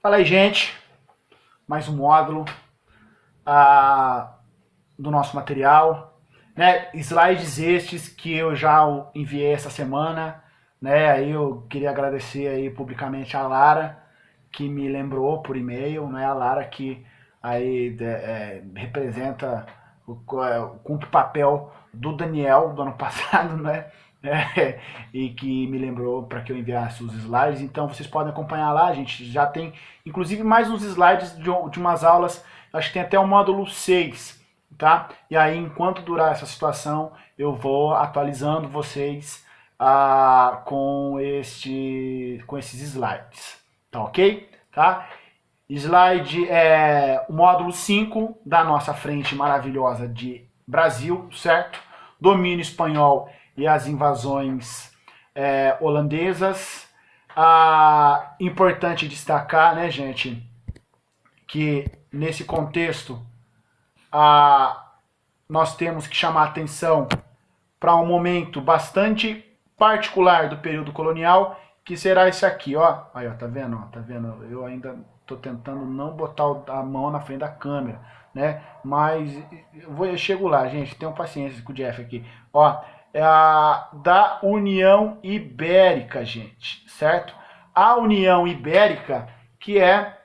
Fala aí, gente. Mais um módulo do nosso material. Né? Slides estes que eu já enviei essa semana. Né? Aí eu queria agradecer aí publicamente a Lara, que me lembrou por e-mail. Né? A Lara que aí representa, cumpre o papel do Daniel do ano passado, né? E que me lembrou para que eu enviasse os slides. Então vocês podem acompanhar lá, a gente já tem inclusive mais uns slides de umas aulas, acho que tem até o módulo 6, tá? E aí enquanto durar essa situação, eu vou atualizando vocês com esses slides, tá ok? Tá? Slide o módulo 5 da nossa frente maravilhosa de Brasil, certo? Domínio espanhol e as invasões holandesas. Importante destacar, né, gente, que nesse contexto nós temos que chamar atenção para um momento bastante particular do período colonial, que será esse aqui, ó. Aí, ó, tá vendo? Ó, tá vendo? Eu ainda tô tentando não botar a mão na frente da câmera, né? Mas eu chego lá, gente. Tenham paciência com o Jeff aqui. Ó, é a da União Ibérica, gente, certo? A União Ibérica, que é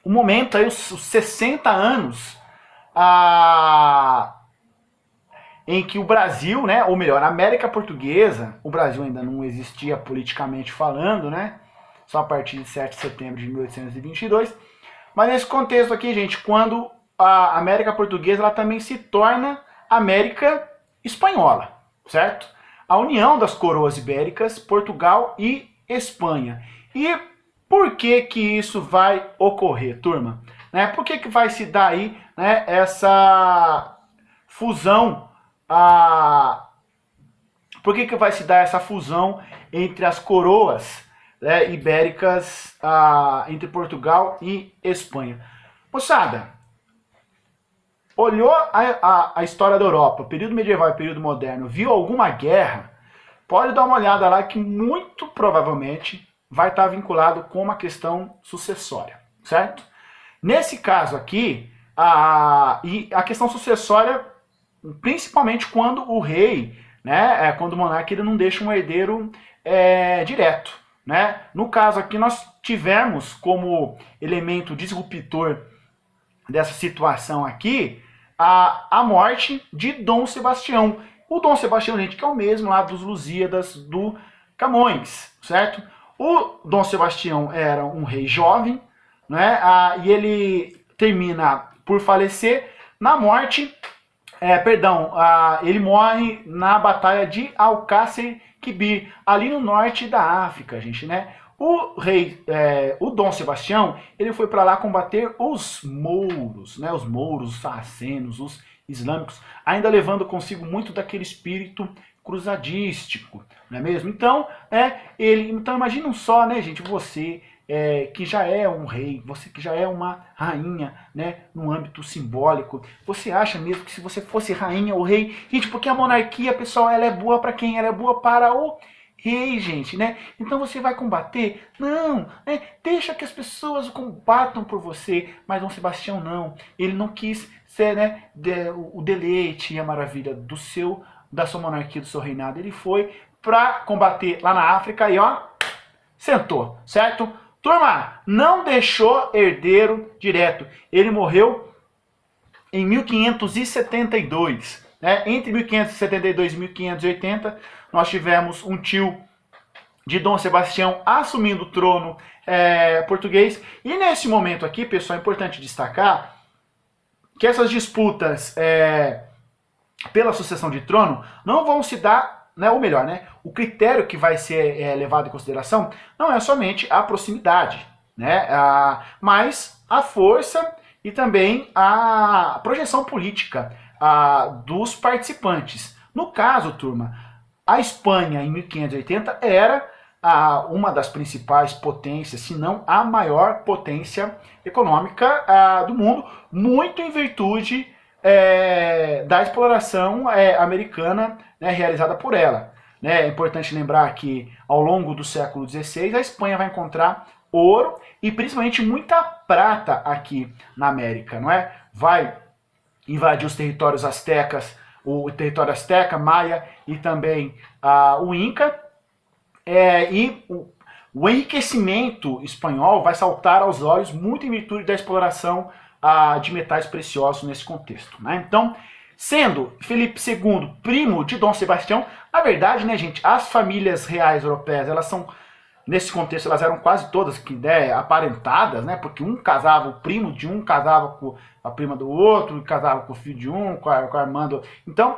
o momento aí, os 60 anos em que o Brasil, né, ou melhor, a América Portuguesa, o Brasil ainda não existia politicamente falando, né, só a partir de 7 de setembro de 1822, mas nesse contexto aqui, gente, quando a América Portuguesa ela também se torna América Espanhola, certo? A união das coroas ibéricas, Portugal e Espanha. E por que que isso vai ocorrer, turma? Né? Por que que vai se dar aí, né, essa fusão por que vai se dar essa fusão entre as coroas, né, ibéricas entre Portugal e Espanha? Moçada, olhou a história da Europa, período medieval e período moderno, viu alguma guerra, pode dar uma olhada lá que muito provavelmente vai estar vinculado com uma questão sucessória, certo? Nesse caso aqui, e a questão sucessória, principalmente quando o rei, né, quando o monarca ele não deixa um herdeiro direto, né? No caso aqui nós tivemos como elemento disruptor dessa situação aqui a morte de Dom Sebastião. O Dom Sebastião, gente, que é o mesmo lá dos Lusíadas do Camões, certo? O Dom Sebastião era um rei jovem, né? E ele termina por falecer na morte ele morre na Batalha de Alcácer Quibir, ali no norte da África, gente, né? O Dom Sebastião, ele foi para lá combater os mouros, né? Os mouros, os sarracenos, os islâmicos, ainda levando consigo muito daquele espírito cruzadístico, não é mesmo? Então, então imaginem só, né, gente, você que já é um rei, você que já é uma rainha, né, no âmbito simbólico, você acha mesmo que se você fosse rainha ou rei, gente, porque a monarquia, pessoal, ela é boa para quem? Ela é boa para o rei, gente, né? Então você vai combater? Não, né? Deixa que as pessoas combatam por você, mas Dom Sebastião não, ele não quis ser, né, o deleite e a maravilha da sua monarquia, do seu reinado, ele foi para combater lá na África e ó, sentou, certo? Turma, não deixou herdeiro direto. Ele morreu em 1572. Né? Entre 1572 e 1580, nós tivemos um tio de Dom Sebastião assumindo o trono português. E nesse momento aqui, pessoal, é importante destacar que essas disputas pela sucessão de trono não vão se dar, né, ou melhor, né, o critério que vai ser levado em consideração não é somente a proximidade, né, mas a força e também a projeção política dos participantes. No caso, turma, a Espanha em 1580 era uma das principais potências, se não a maior potência econômica do mundo, muito em virtude da exploração americana, né, realizada por ela. É importante lembrar que ao longo do século XVI a Espanha vai encontrar ouro e principalmente muita prata aqui na América, não é? Vai invadir os territórios astecas, o território asteca, maia e também o Inca. O enriquecimento espanhol vai saltar aos olhos muito em virtude da exploração de metais preciosos nesse contexto, né? Então, sendo Felipe II primo de Dom Sebastião, na verdade, né, gente, as famílias reais europeias, elas são, nesse contexto, elas eram quase todas aparentadas, né? Porque um casava, o primo de um casava com a prima do outro, casava com o filho de um, com a irmã do... Então,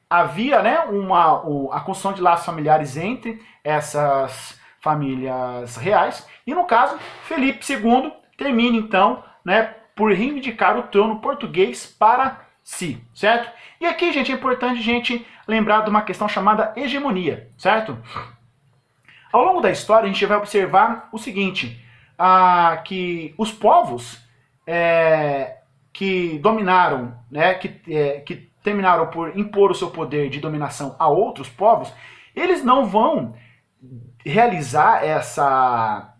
havia, né, a construção de laços familiares entre essas famílias reais. E no caso, Felipe II termina então, né, por reivindicar o trono português para si, certo? E aqui, gente, é importante a gente lembrar de uma questão chamada hegemonia, certo? Ao longo da história, a gente vai observar o seguinte, que os povos que dominaram, né, que terminaram por impor o seu poder de dominação a outros povos, eles não vão realizar essa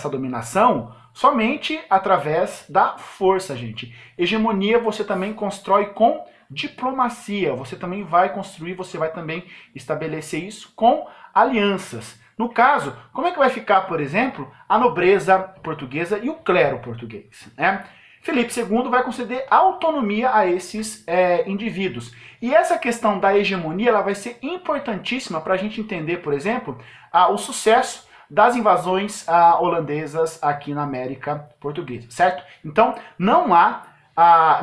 dominação somente através da força, gente. Hegemonia você também constrói com diplomacia, você também vai construir, você vai também estabelecer isso com alianças. No caso, como é que vai ficar, por exemplo, a nobreza portuguesa e o clero português, né? Felipe II vai conceder autonomia a esses indivíduos. E essa questão da hegemonia ela vai ser importantíssima para a gente entender, por exemplo, o sucesso das invasões holandesas aqui na América Portuguesa, certo? Então, não há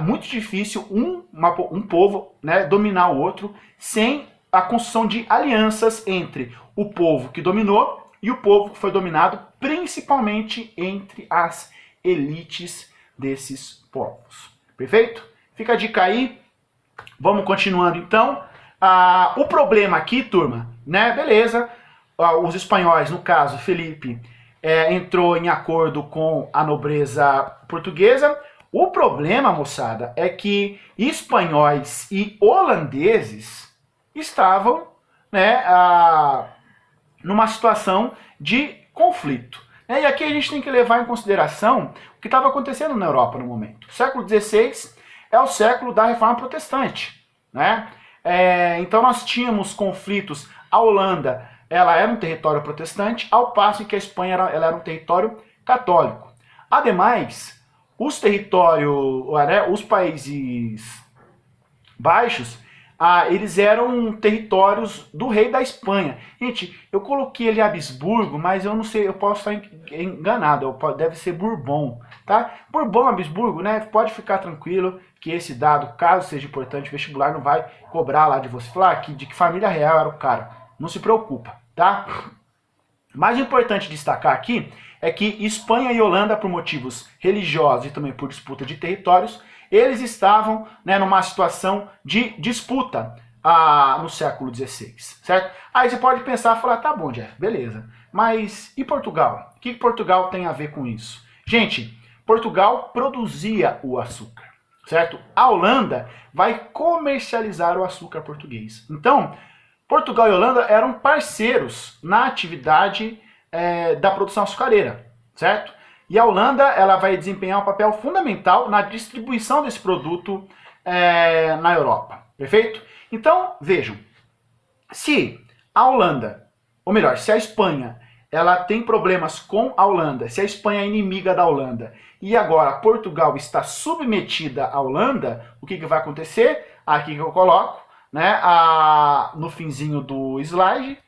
muito difícil um povo, né, dominar o outro sem a construção de alianças entre o povo que dominou e o povo que foi dominado, principalmente entre as elites desses povos. Perfeito? Fica a dica aí. Vamos continuando então. O problema aqui, turma, né? Beleza. Os espanhóis, no caso, Felipe, entrou em acordo com a nobreza portuguesa. O problema, moçada, é que espanhóis e holandeses estavam, né, numa situação de conflito. E aqui a gente tem que levar em consideração o que estava acontecendo na Europa no momento. O século XVI é o século da Reforma Protestante, né? Então nós tínhamos conflitos. A Holanda, ela era um território protestante, ao passo que a Espanha ela era um território católico. Ademais, os territórios, né, os Países Baixos, eles eram territórios do rei da Espanha. Gente, eu coloquei ali Habsburgo, mas eu não sei, eu posso estar enganado, deve ser Bourbon, tá? Bourbon, Habsburgo, né? Pode ficar tranquilo que esse dado, caso seja importante, o vestibular não vai cobrar lá de você, falar de que família real era o cara. Não se preocupa, tá? Mais importante destacar aqui é que Espanha e Holanda, por motivos religiosos e também por disputa de territórios, eles estavam, né, numa situação de disputa no século XVI, certo? Aí você pode pensar e falar, tá bom, Jeff, beleza. Mas e Portugal? O que Portugal tem a ver com isso? Gente, Portugal produzia o açúcar, certo? A Holanda vai comercializar o açúcar português. Então, Portugal e Holanda eram parceiros na atividade da produção açucareira, certo? E a Holanda ela vai desempenhar um papel fundamental na distribuição desse produto na Europa, perfeito? Então, vejam, se a Holanda, ou melhor, se a Espanha ela tem problemas com a Holanda, se a Espanha é inimiga da Holanda, e agora Portugal está submetida à Holanda, o que vai acontecer? Aqui que eu coloco, né, no finzinho do slide,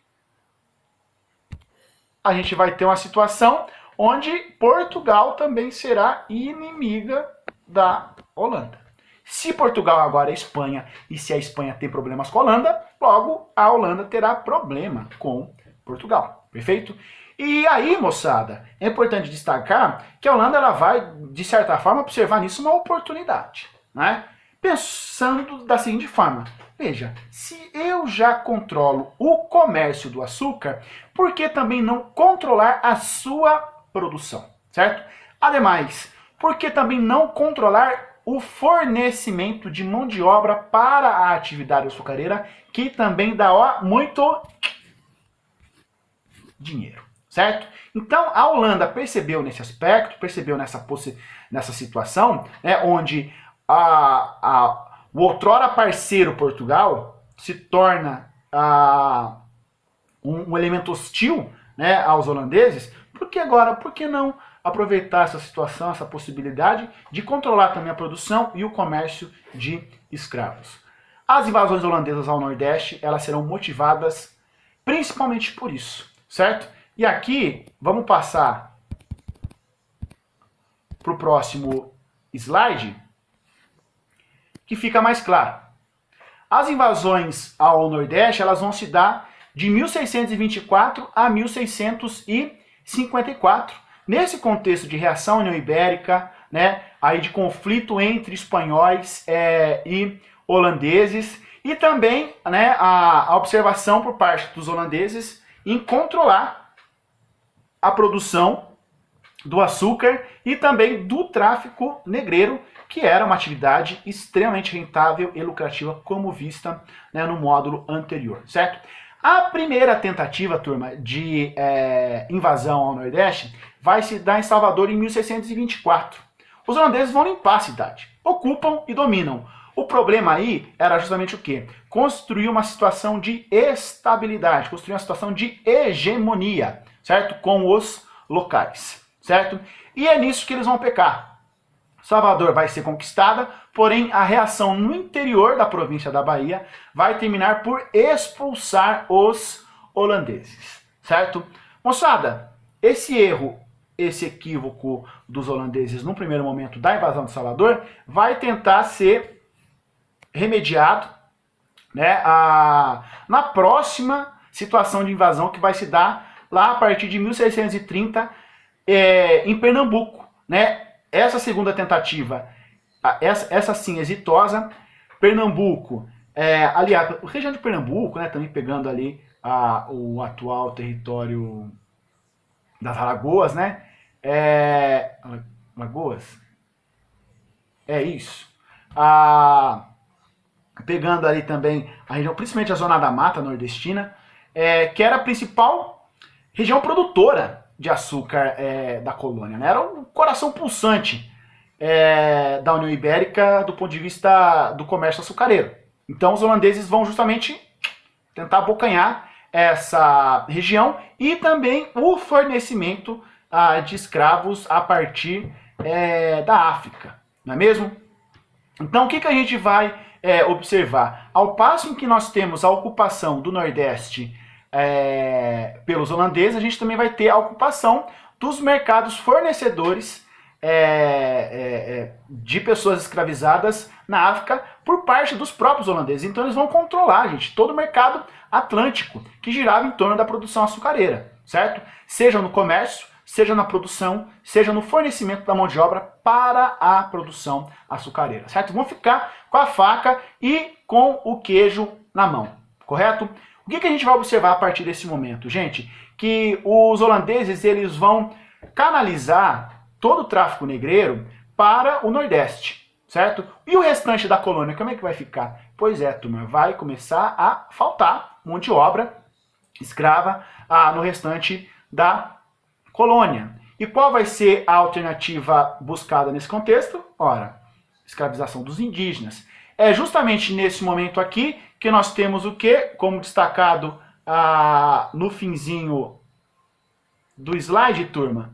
a gente vai ter uma situação onde Portugal também será inimiga da Holanda. Se Portugal agora é Espanha, e se a Espanha tem problemas com a Holanda, logo a Holanda terá problema com Portugal, perfeito? E aí, moçada, é importante destacar que a Holanda ela vai, de certa forma, observar nisso uma oportunidade, né? Pensando da seguinte forma, veja, se eu já controlo o comércio do açúcar, por que também não controlar a sua produção, certo? Ademais, por que também não controlar o fornecimento de mão de obra para a atividade açucareira, que também dá muito dinheiro, certo? Então a Holanda percebeu nesse aspecto, percebeu nessa situação, né, onde o outrora parceiro Portugal se torna um elemento hostil, né, aos holandeses, porque agora, por que não aproveitar essa situação, essa possibilidade de controlar também a produção e o comércio de escravos? As invasões holandesas ao Nordeste, elas serão motivadas principalmente por isso, certo? E aqui, vamos passar para o próximo slide, que fica mais claro. As invasões ao Nordeste, elas vão se dar de 1624 a 1654. Nesse contexto de reação à União Ibérica, né, aí de conflito entre espanhóis e holandeses, e também, né, a observação por parte dos holandeses em controlar a produção do açúcar e também do tráfico negreiro, que era uma atividade extremamente rentável e lucrativa, como vista, né, no módulo anterior, certo? A primeira tentativa, turma, de invasão ao Nordeste vai se dar em Salvador em 1624. Os holandeses vão limpar a cidade, ocupam e dominam. O problema aí era justamente o quê? Construir uma situação de estabilidade, construir uma situação de hegemonia, certo? Com os locais, certo? E é nisso que eles vão pecar. Salvador vai ser conquistada, porém a reação no interior da província da Bahia vai terminar por expulsar os holandeses, certo? Moçada, esse erro, esse equívoco dos holandeses no primeiro momento da invasão de Salvador vai tentar ser remediado, né, na próxima situação de invasão que vai se dar lá a partir de 1630 em Pernambuco, né? Essa segunda tentativa, essa sim exitosa, Pernambuco, aliás, a região de Pernambuco, né, também pegando ali o atual território das Alagoas, né? Alagoas? É isso. Pegando ali também a região, principalmente a zona da mata nordestina, que era a principal região produtora de açúcar da colônia, né? Era o coração pulsante da União Ibérica do ponto de vista do comércio açucareiro. Então os holandeses vão justamente tentar abocanhar essa região e também o fornecimento de escravos a partir da África, não é mesmo? Então o que a gente vai observar? Ao passo em que nós temos a ocupação do Nordeste pelos holandeses, a gente também vai ter a ocupação dos mercados fornecedores de pessoas escravizadas na África por parte dos próprios holandeses. Então eles vão controlar, gente, todo o mercado atlântico que girava em torno da produção açucareira, certo? Seja no comércio, seja na produção, seja no fornecimento da mão de obra para a produção açucareira, certo? Vão ficar com a faca e com o queijo na mão, correto? O que a gente vai observar a partir desse momento, gente? Que os holandeses eles vão canalizar todo o tráfico negreiro para o Nordeste, certo? E o restante da colônia, como é que vai ficar? Pois é, turma, vai começar a faltar mão de obra escrava no restante da colônia. E qual vai ser a alternativa buscada nesse contexto? Ora, escravização dos indígenas. É justamente nesse momento aqui que nós temos o quê? Como destacado no finzinho do slide, turma.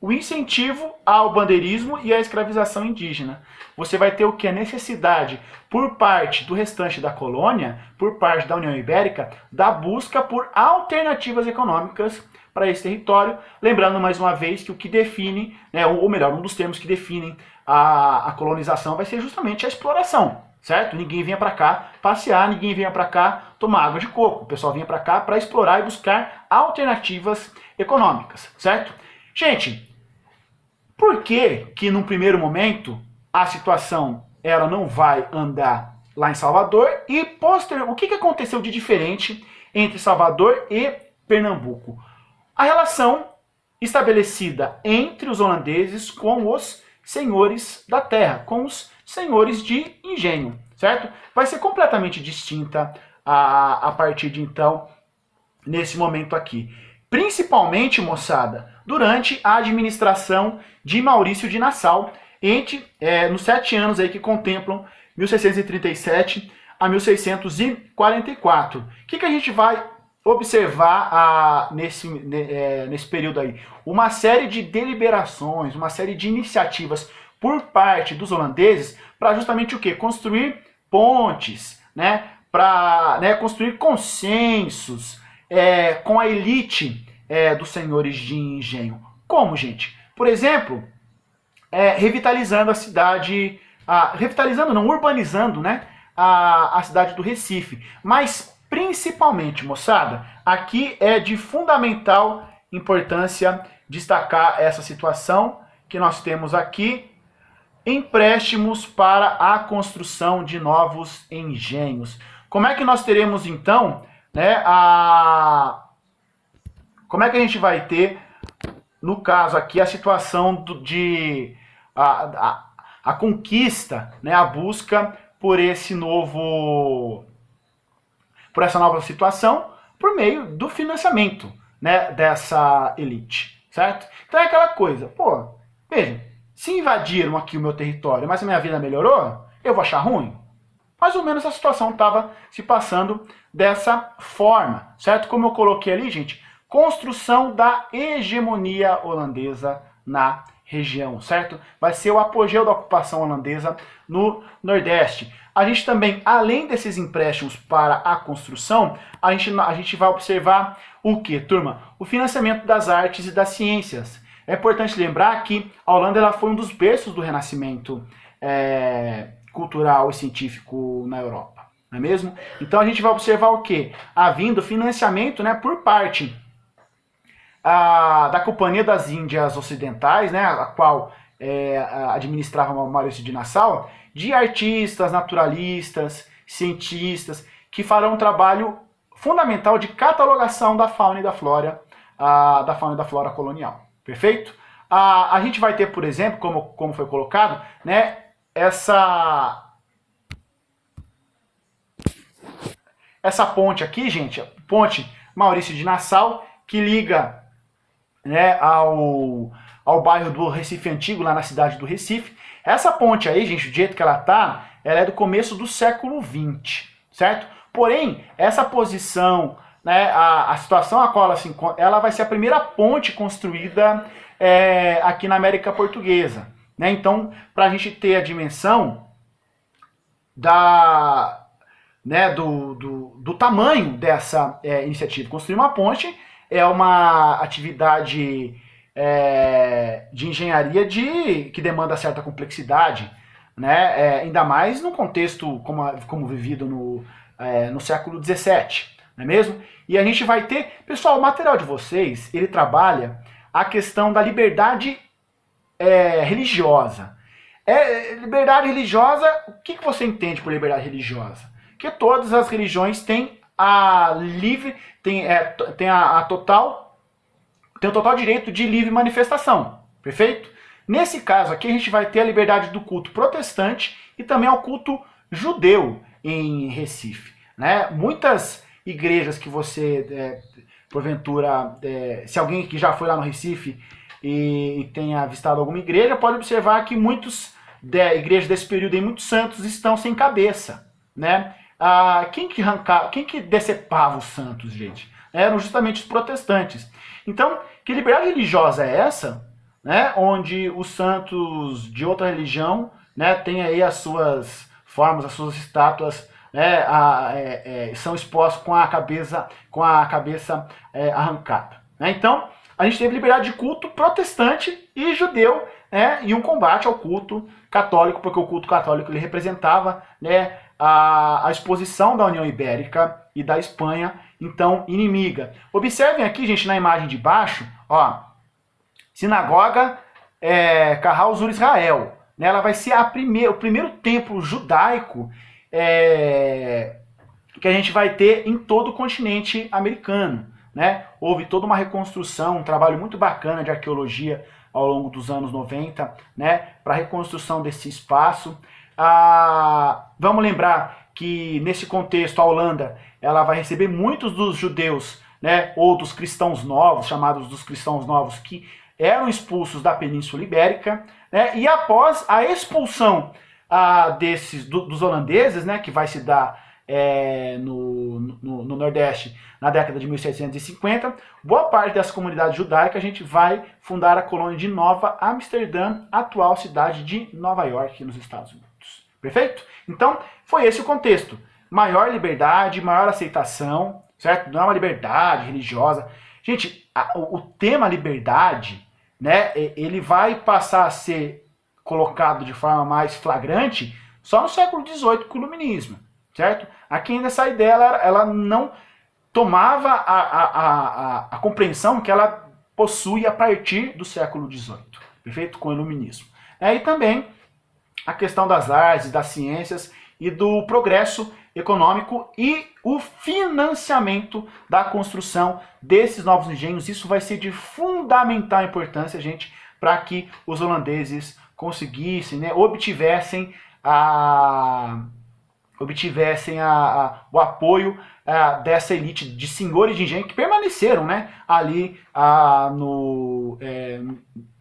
O incentivo ao bandeirismo e à escravização indígena. Você vai ter o que? A necessidade, por parte do restante da colônia, por parte da União Ibérica, da busca por alternativas econômicas para esse território. Lembrando mais uma vez que o que define, né, ou melhor, um dos termos que definem a colonização vai ser justamente a exploração, certo? Ninguém vinha para cá passear, ninguém vinha para cá tomar água de coco. O pessoal vinha para cá para explorar e buscar alternativas econômicas, certo? Gente, por que num primeiro momento a situação ela não vai andar lá em Salvador e o que aconteceu de diferente entre Salvador e Pernambuco? A relação estabelecida entre os holandeses com os senhores da terra, com os senhores de engenho, certo? Vai ser completamente distinta a partir de então nesse momento aqui. Principalmente, moçada, durante a administração de Maurício de Nassau, nos 7 anos aí que contemplam 1637 a 1644. O que a gente vai observar nesse período aí? Uma série de deliberações, uma série de iniciativas por parte dos holandeses para justamente o quê? Construir pontes, né? Para construir consensos com a elite dos senhores de engenho. Como, gente? Por exemplo, revitalizando a cidade, revitalizando não, urbanizando, né, a cidade do Recife. Mas, principalmente, moçada, aqui é de fundamental importância destacar essa situação que nós temos aqui, empréstimos para a construção de novos engenhos. Como é que nós teremos, então, né, como é que a gente vai ter, no caso aqui, a situação a conquista, né, a busca por essa nova situação, por meio do financiamento, né, dessa elite, certo? Então é aquela coisa, pô, veja, se invadiram aqui o meu território, mas a minha vida melhorou, eu vou achar ruim? Mais ou menos a situação estava se passando dessa forma, certo? Como eu coloquei ali, gente, construção da hegemonia holandesa na região, certo? Vai ser o apogeu da ocupação holandesa no Nordeste. A gente também, além desses empréstimos para a construção, a gente vai observar o que, turma? O financiamento das artes e das ciências. É importante lembrar que a Holanda ela foi um dos berços do renascimento cultural e científico na Europa, não é mesmo? Então a gente vai observar o que? Havendo financiamento, né, por parte da Companhia das Índias Ocidentais, né, a qual administrava Maurício de Nassau, de artistas, naturalistas, cientistas, que farão um trabalho fundamental de catalogação da fauna e da flora, colonial. Perfeito? A gente vai ter, por exemplo, como foi colocado, né, essa ponte aqui, gente, ponte Maurício de Nassau, que liga, né, ao bairro do Recife Antigo, lá na cidade do Recife. Essa ponte aí, gente, do jeito que ela é do começo do século XX, certo? Porém, essa posição, né, a situação a qual ela se encontra, ela vai ser a primeira ponte construída aqui na Portuguesa, né? Então, para a gente ter a dimensão do tamanho dessa iniciativa, construir uma ponte é uma atividade de engenharia que demanda certa complexidade, né? Ainda mais num contexto como vivido no século XVII, não é mesmo? E a gente vai ter... Pessoal, o material de vocês, ele trabalha a questão da liberdade religiosa. Liberdade religiosa, o que você entende por liberdade religiosa? Que todas as religiões têm o total direito de livre manifestação, perfeito? Nesse caso aqui a gente vai ter a liberdade do culto protestante e também ao culto judeu em Recife, né? Muitas igrejas que você, porventura, se alguém que já foi lá no Recife e tenha avistado alguma igreja, pode observar que muitas igrejas desse período e muitos santos estão sem cabeça, né? Quem que decepava os santos, gente? Eram justamente os protestantes. Então, que liberdade religiosa é essa, né, onde os santos de outra religião, né, têm aí as suas formas, as suas estátuas, né, são expostos com a cabeça arrancada, né? Então, a gente teve liberdade de culto protestante e judeu, né, e um combate ao culto católico, porque o culto católico ele representava, né, a exposição da União Ibérica e da Espanha, então inimiga. Observem aqui, gente, na imagem de baixo, ó, sinagoga Carral Zur Israel, né? Ela vai ser o primeiro templo judaico que a gente vai ter em todo o continente americano, né? Houve toda uma reconstrução, um trabalho muito bacana de arqueologia ao longo dos anos 90, né, para a reconstrução desse espaço. Vamos lembrar que nesse contexto a Holanda ela vai receber muitos dos judeus né, ou dos cristãos novos, chamados dos cristãos novos, que eram expulsos da Península Ibérica, né, e após a expulsão dos holandeses, né, que vai se dar no Nordeste na década de 1750, boa parte dessa comunidade judaica a gente vai fundar a colônia de Nova Amsterdã, atual cidade de Nova York, nos Estados Unidos. Perfeito? Então, foi esse o contexto. Maior liberdade, maior aceitação, certo? Não é uma liberdade religiosa. Gente, o tema liberdade, né, ele vai passar a ser colocado de forma mais flagrante só no século XVIII com o Iluminismo, certo? Aqui ainda essa ideia ela não tomava a compreensão que ela possui a partir do século XVIII, perfeito? Com o Iluminismo. E também a questão das artes, das ciências e do progresso econômico e o financiamento da construção desses novos engenhos. Isso vai ser de fundamental importância, gente, para que os holandeses conseguissem, né, obtivessem o apoio dessa elite de senhores de engenho que permaneceram, né, ali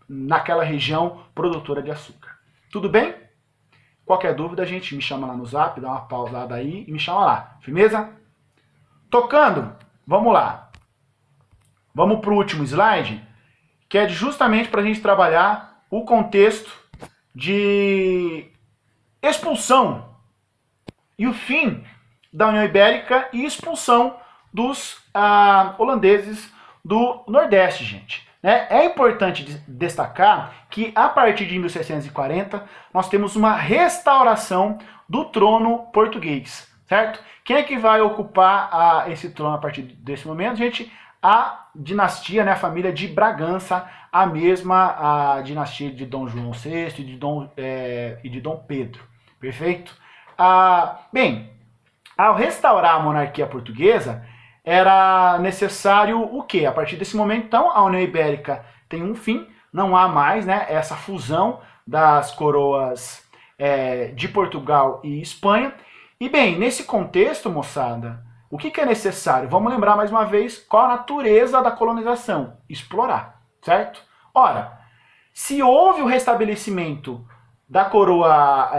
naquela região produtora de açúcar. Tudo bem? Qualquer dúvida, a gente me chama lá no Zap, dá uma pausada aí e me chama lá. Firmeza? Tocando, vamos lá. Vamos para o último slide, que é justamente para a gente trabalhar o contexto de expulsão e o fim da União Ibérica e expulsão dos holandeses do Nordeste, gente. É importante destacar que a partir de 1740 nós temos uma restauração do trono português, certo? Quem é que vai ocupar esse trono a partir desse momento, gente? A dinastia, né, a família de Bragança, a mesma dinastia de Dom João VI e de Dom Pedro, perfeito? Bem, ao restaurar a monarquia portuguesa, era necessário o quê? A partir desse momento, então, a União Ibérica tem um fim, não há mais, né, essa fusão das coroas de Portugal e Espanha. E bem, nesse contexto, moçada, o que é necessário? Vamos lembrar mais uma vez qual a natureza da colonização: explorar, certo? Ora, se houve o restabelecimento da coroa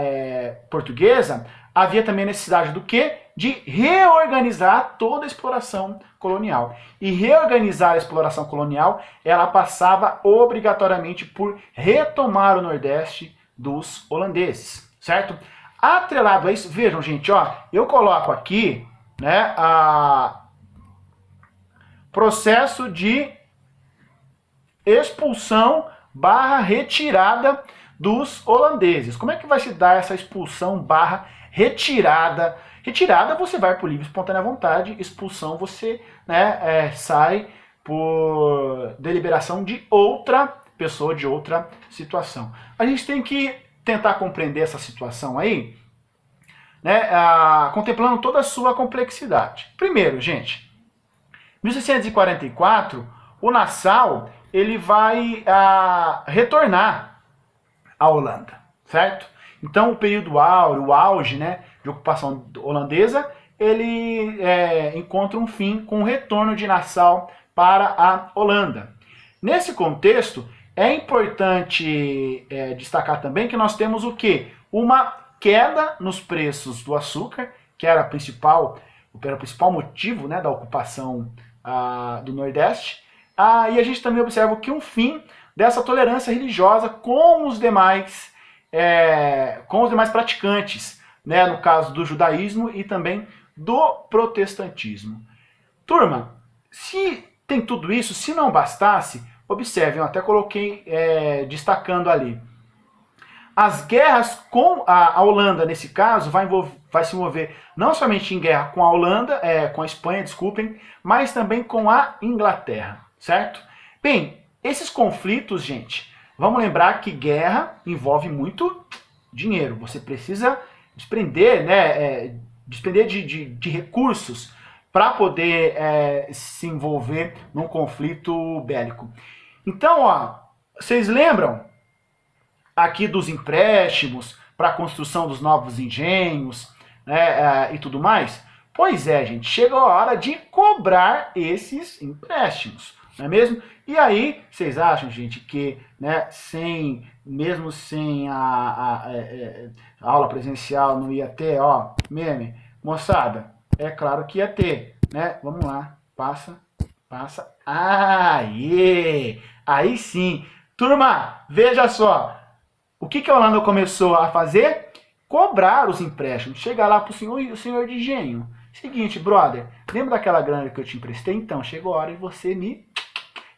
portuguesa, havia também necessidade do quê? De reorganizar toda a exploração colonial. E reorganizar a exploração colonial, ela passava obrigatoriamente por retomar o Nordeste dos holandeses, certo? Atrelado a isso, vejam, gente, ó, eu coloco aqui, né, processo de expulsão / retirada dos holandeses. Como é que vai se dar essa expulsão / retirada? Retirada você vai por livre e espontânea vontade, expulsão você, né, sai por deliberação de outra pessoa, de outra situação. A gente tem que tentar compreender essa situação aí, né, contemplando toda a sua complexidade. Primeiro, gente, 1644, o Nassau ele vai retornar à Holanda, certo? Então o período áureo, o auge, né, de ocupação holandesa, ele encontra um fim com o retorno de Nassau para a Holanda. Nesse contexto, é importante destacar também que nós temos o quê? Uma queda nos preços do açúcar, que era o principal motivo, né, da ocupação do Nordeste. E a gente também observa que um fim dessa tolerância religiosa com os demais praticantes, né, no caso do judaísmo e também do protestantismo. Turma, se tem tudo isso, se não bastasse, observem, eu até coloquei destacando ali. As guerras com a Holanda, nesse caso, vai se envolver não somente em guerra com a Holanda, com a Espanha, desculpem, mas também com a Inglaterra, certo? Bem, esses conflitos, gente, vamos lembrar que guerra envolve muito dinheiro. Você precisa desprender, né, de recursos para poder se envolver num conflito bélico. Então, ó, vocês lembram aqui dos empréstimos para a construção dos novos engenhos, né, e tudo mais? Pois é, gente, chegou a hora de cobrar esses empréstimos, não é mesmo? E aí, vocês acham, gente, que, né, mesmo sem a aula presencial não ia ter, ó, meme? Moçada, é claro que ia ter, né? Vamos lá, passa. Aê! Aí sim. Turma, veja só. O que a Holanda começou a fazer? Cobrar os empréstimos. Chegar lá pro o senhor de engenho. Seguinte, brother, lembra daquela grana que eu te emprestei? Então, chegou a hora de você me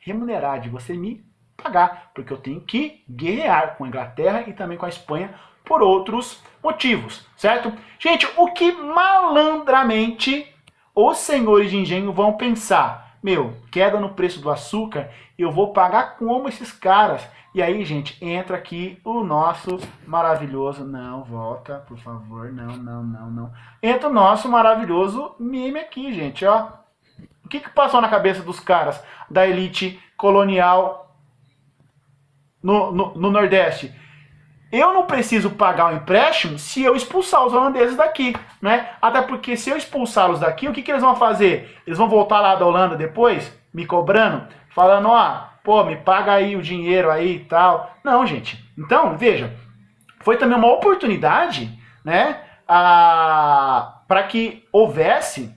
remunerar, de você me pagar, porque eu tenho que guerrear com a Inglaterra e também com a Espanha por outros motivos, certo? Gente, o que malandramente os senhores de engenho vão pensar? Meu, queda no preço do açúcar, eu vou pagar como esses caras? E aí, gente, entra aqui o nosso maravilhoso... Não, volta, por favor, não. Entra o nosso maravilhoso meme aqui, gente, ó. O que passou na cabeça dos caras da elite colonial no Nordeste? Eu não preciso pagar o empréstimo se eu expulsar os holandeses daqui, né? Até porque se eu expulsá-los daqui, o que eles vão fazer? Eles vão voltar lá da Holanda depois, me cobrando, falando, ó, pô, me paga aí o dinheiro aí e tal. Não, gente. Então, veja, foi também uma oportunidade, né, para que houvesse,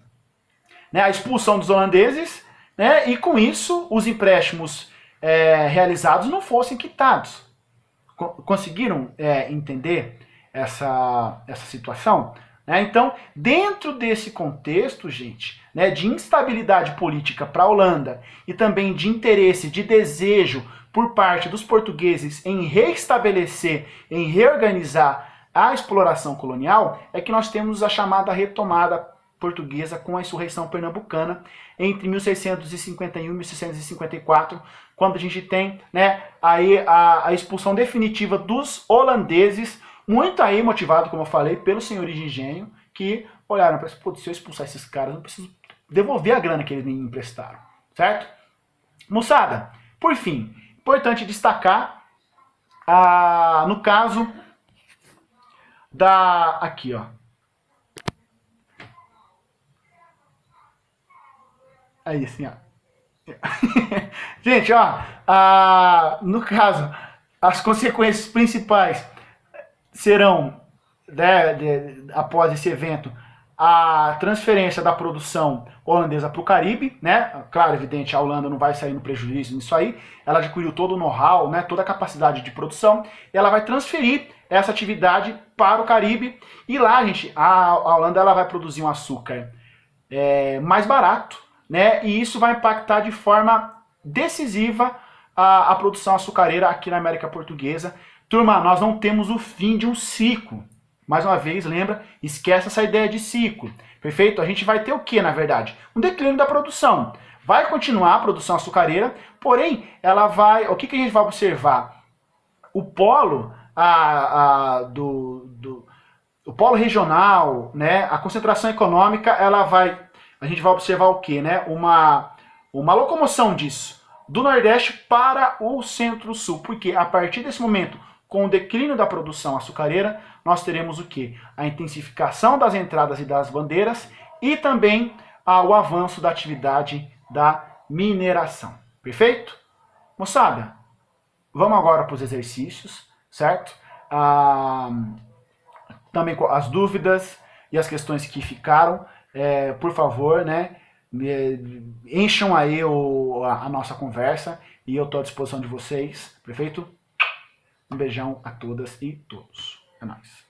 né, a expulsão dos holandeses, né, e com isso os empréstimos realizados não fossem quitados. Conseguiram entender essa situação? Né? Então, dentro desse contexto, gente, né, de instabilidade política para a Holanda e também de interesse, de desejo por parte dos portugueses em reestabelecer, em reorganizar a exploração colonial, é que nós temos a chamada retomada portuguesa com a insurreição pernambucana entre 1651 e 1654, quando a gente tem, né, aí a expulsão definitiva dos holandeses, muito aí motivado, como eu falei, pelos senhores de engenho, que olharam para isso, se eu expulsar esses caras, eu preciso devolver a grana que eles me emprestaram, certo? Moçada, por fim, importante destacar, no caso aqui, ó, aí assim, ó. Gente, ó, no caso, as consequências principais serão, né, após esse evento, a transferência da produção holandesa para o Caribe, né? Claro, evidente, a Holanda não vai sair no prejuízo nisso aí, ela adquiriu todo o know-how, né, toda a capacidade de produção, e ela vai transferir essa atividade para o Caribe, e lá, gente, a Holanda ela vai produzir um açúcar mais barato, né? E isso vai impactar de forma decisiva a produção açucareira aqui na América Portuguesa. Turma, nós não temos o fim de um ciclo. Mais uma vez, lembra, esquece essa ideia de ciclo. Perfeito? A gente vai ter o que, na verdade? Um declínio da produção. Vai continuar a produção açucareira, porém, ela vai... O que a gente vai observar? O polo o polo regional, né? A concentração econômica, a gente vai observar o quê? Né? Uma locomoção disso, do Nordeste para o Centro-Sul, porque a partir desse momento, com o declínio da produção açucareira, nós teremos o quê? A intensificação das entradas e das bandeiras e também o avanço da atividade da mineração. Perfeito? Moçada, vamos agora para os exercícios, certo? Também com as dúvidas e as questões que ficaram, por favor, né? Encham aí a nossa conversa e eu estou à disposição de vocês, perfeito? Um beijão a todas e todos. É nóis.